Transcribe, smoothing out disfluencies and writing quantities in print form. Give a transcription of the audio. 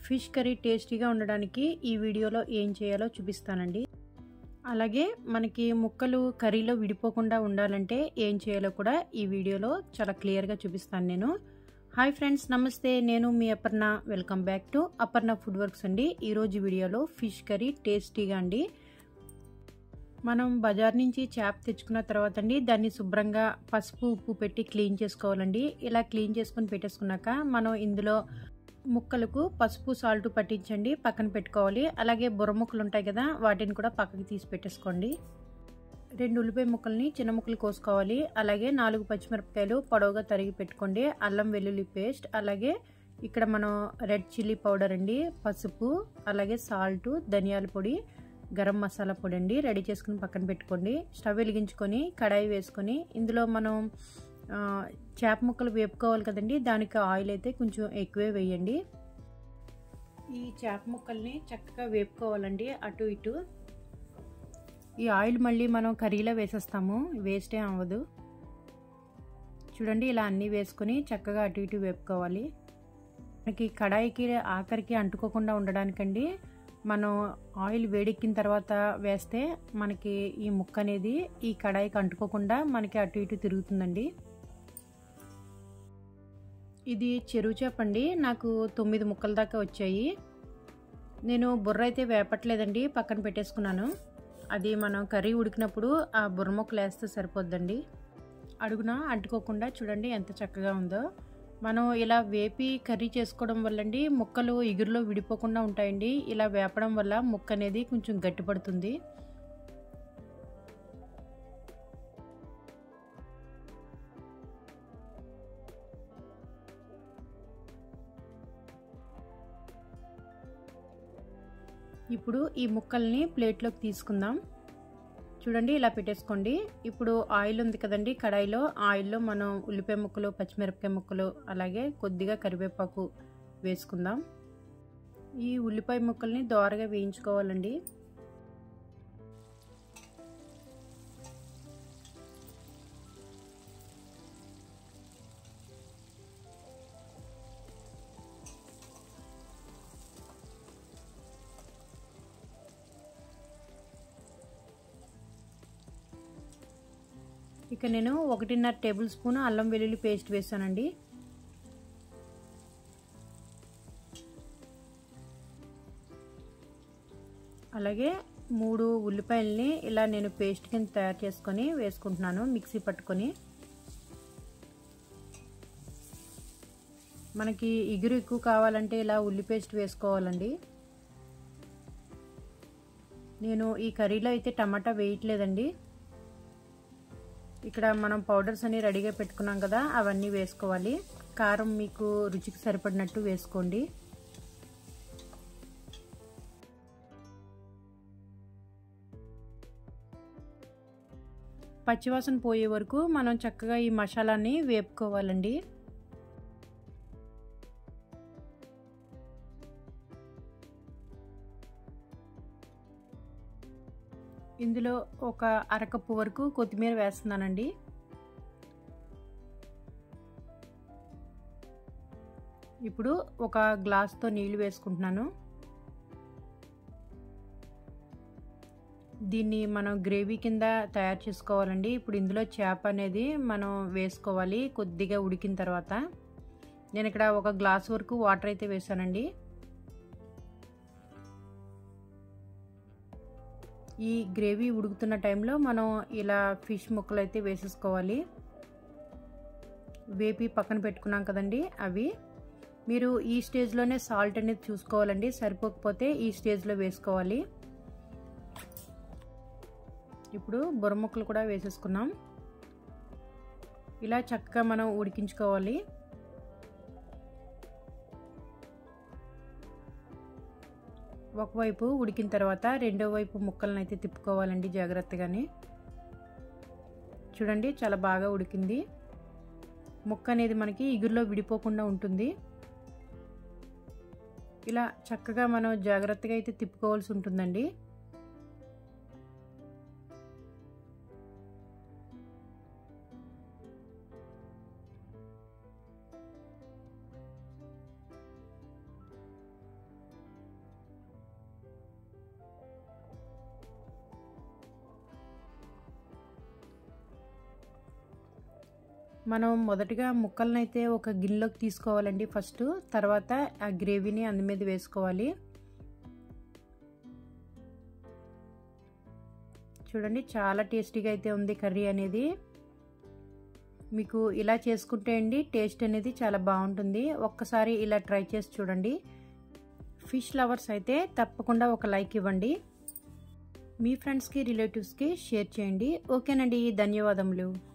Fish curry టేస్టీగా ఉండడానికి ఈ వీడియోలో ఏం చేయాలో చూపిస్తానండి. అలాగే మనకి ముక్కలు కర్రీలో విడిపోకుండా ఉండాలంటే ఏం చేయాలో కూడా ఈ వీడియోలో చాలా క్లియర్గా చూపిస్తాను నేను. హాయ్ ఫ్రెండ్స్, నమస్తే. నేను మీ Aparna. Welcome back to Aparna food works అండి. ఈరోజు వీడియోలో ఫిష్ కర్రీ టేస్టీగా అండి. మనం బజార్ నుంచి చేప తెచ్చుకున్న తర్వాత అండి దాన్ని శుభ్రంగా పసుపు ఉప్పు పెట్టి క్లీన్ చేసుకోవాలండి. ఇలా క్లీన్ చేసుకొని పెట్టేసుకున్నాక మనం ఇందులో ముక్కలకు పసుపు సాల్ట్ పట్టించండి పక్కన పెట్టుకోవాలి. అలాగే బుర్ర ముక్కలు ఉంటాయి కదా, వాటిని కూడా పక్కకి తీసి పెట్టేసుకోండి. 2 ఉల్లిపాయ ముక్కల్ని చిన్న ముక్కలు కోసుకోవాలి. అలాగే 4 పచ్చిమిరపకాయలు పొడవుగా తరిగి పెట్టుకోండి. అల్లం వెల్లుల్లి పేస్ట్, అలాగే ఇక్కడ మనం రెడ్ చిల్లీ పౌడర్ అండి, పసుపు, అలాగే సాల్ట్, ధనియాల పొడి, గరం మసాలా పొడి అండి రెడీ చేసుకుని పక్కన పెట్టుకోండి. స్టవ్ వెలిగించుకొని కడాయి వేసుకొని ఇందులో మనం చేప ముక్కలు వేపుకోవాలి కదండి, దానికి ఆయిల్ అయితే కొంచెం ఎక్కువే వేయండి. ఈ చేప ముక్కల్ని చక్కగా వేపుకోవాలండి అటు ఇటు. ఈ ఆయిల్ మళ్ళీ మనం కర్రీలో వేసేస్తాము, వేస్టే అవ్వదు. చూడండి, ఇలా అన్నీ వేసుకొని చక్కగా అటు ఇటు వేపుకోవాలి. మనకి కడాయికి ఆఖరికి అంటుకోకుండా ఉండడానికండి మనం ఆయిల్ వేడెక్కిన తర్వాత వేస్తే మనకి ఈ ముక్క అనేది ఈ కడాయికి అంటుకోకుండా మనకి అటు ఇటు తిరుగుతుందండి. ఇది చెరువు చేప అండి, నాకు 9 ముక్కల దాకా వచ్చాయి. నేను బుర్ర అయితే వేపట్లేదండి, పక్కన పెట్టేసుకున్నాను. అది మనం కర్రీ ఉడికినప్పుడు ఆ బుర్ర ముక్కలు వేస్తే సరిపోద్దండి. అడుగున అంటుకోకుండా చూడండి ఎంత చక్కగా ఉందో. మనం ఇలా వేపి కర్రీ చేసుకోవడం వల్లండి ముక్కలు ఇగురులో విడిపోకుండా ఉంటాయండి. ఇలా వేపడం వల్ల ముక్క అనేది కొంచెం గట్టిపడుతుంది. ఇప్పుడు ఈ ముక్కల్ని ప్లేట్లోకి తీసుకుందాం. చూడండి, ఇలా పెట్టేసుకోండి. ఇప్పుడు ఆయిల్ ఉంది కదండి కడాయిలో, ఆయిల్లో మనం ఉల్లిపాయ ముక్కలు, పచ్చిమిరపకాయ ముక్కలు, అలాగే కొద్దిగా కరివేపాకు వేసుకుందాం. ఈ ఉల్లిపాయ ముక్కల్ని దోరగా వేయించుకోవాలండి. ఇక నేను 1.5 టేబుల్ స్పూన్ అల్లం వెల్లుల్లి పేస్ట్ వేసానండి. అలాగే 3 ఉల్లిపాయల్ని ఇలా నేను పేస్ట్ కింద తయారు చేసుకొని వేసుకుంటున్నాను, మిక్సీ పట్టుకొని. మనకి ఇగురు ఎక్కువ కావాలంటే ఇలా ఉల్లి పేస్ట్ వేసుకోవాలండి. నేను ఈ కర్రీలో అయితే టమాటా వేయట్లేదండి. ఇక్కడ మనం పౌడర్స్ అన్ని రెడీగా పెట్టుకున్నాం కదా, అవన్నీ వేసుకోవాలి. కారం మీకు రుచికి సరిపడినట్టు వేసుకోండి. పచ్చివాసన పోయే వరకు మనం చక్కగా ఈ మసాలాని వేపుకోవాలండి. ఇందులో ఒక అరకప్పు వరకు కొత్తిమీర వేస్తున్నానండి. ఇప్పుడు ఒక గ్లాస్తో నీళ్లు వేసుకుంటున్నాను. దీన్ని మనం గ్రేవీ కింద తయారు చేసుకోవాలండి. ఇప్పుడు ఇందులో చేప అనేది మనం వేసుకోవాలి కొద్దిగా ఉడికిన తర్వాత. నేను ఇక్కడ ఒక గ్లాస్ వరకు వాటర్ అయితే వేసానండి. ఈ గ్రేవీ ఉడుకుతున్న టైంలో మనం ఇలా ఫిష్ ముక్కలు అయితే వేసేసుకోవాలి. వేపి పక్కన పెట్టుకున్నాం కదండి అవి. మీరు ఈ స్టేజ్లోనే సాల్ట్ అనేది చూసుకోవాలండి, సరిపోకపోతే ఈ స్టేజ్లో వేసుకోవాలి. ఇప్పుడు బుర్ర ముక్కలు కూడా వేసేసుకున్నాం. ఇలా చక్కగా మనం ఉడికించుకోవాలి. ఒకవైపు ఉడికిన తర్వాత రెండో వైపు ముక్కలను అయితే తిప్పుకోవాలండి జాగ్రత్తగానే. చూడండి, చాలా బాగా ఉడికింది. ముక్క అనేది మనకి ఇగురులో విడిపోకుండా ఉంటుంది. ఇలా చక్కగా మనం జాగ్రత్తగా అయితే తిప్పుకోవాల్సి ఉంటుందండి. మనం మొదటగా ముక్కలనైతే ఒక గిన్నెలోకి తీసుకోవాలండి ఫస్ట్. తర్వాత ఆ గ్రేవీని అందు మీద వేసుకోవాలి. చూడండి చాలా టేస్టీగా అయితే ఉంది కర్రీ అనేది. మీకు ఇలా చేసుకుంటే అండి టేస్ట్ అనేది చాలా బాగుంటుంది. ఒక్కసారి ఇలా ట్రై చేసి చూడండి. ఫిష్ లవర్స్ అయితే తప్పకుండా ఒక లైక్ ఇవ్వండి. మీ ఫ్రెండ్స్కి రిలేటివ్స్కి షేర్ చేయండి. ఓకేనండి, ధన్యవాదములు.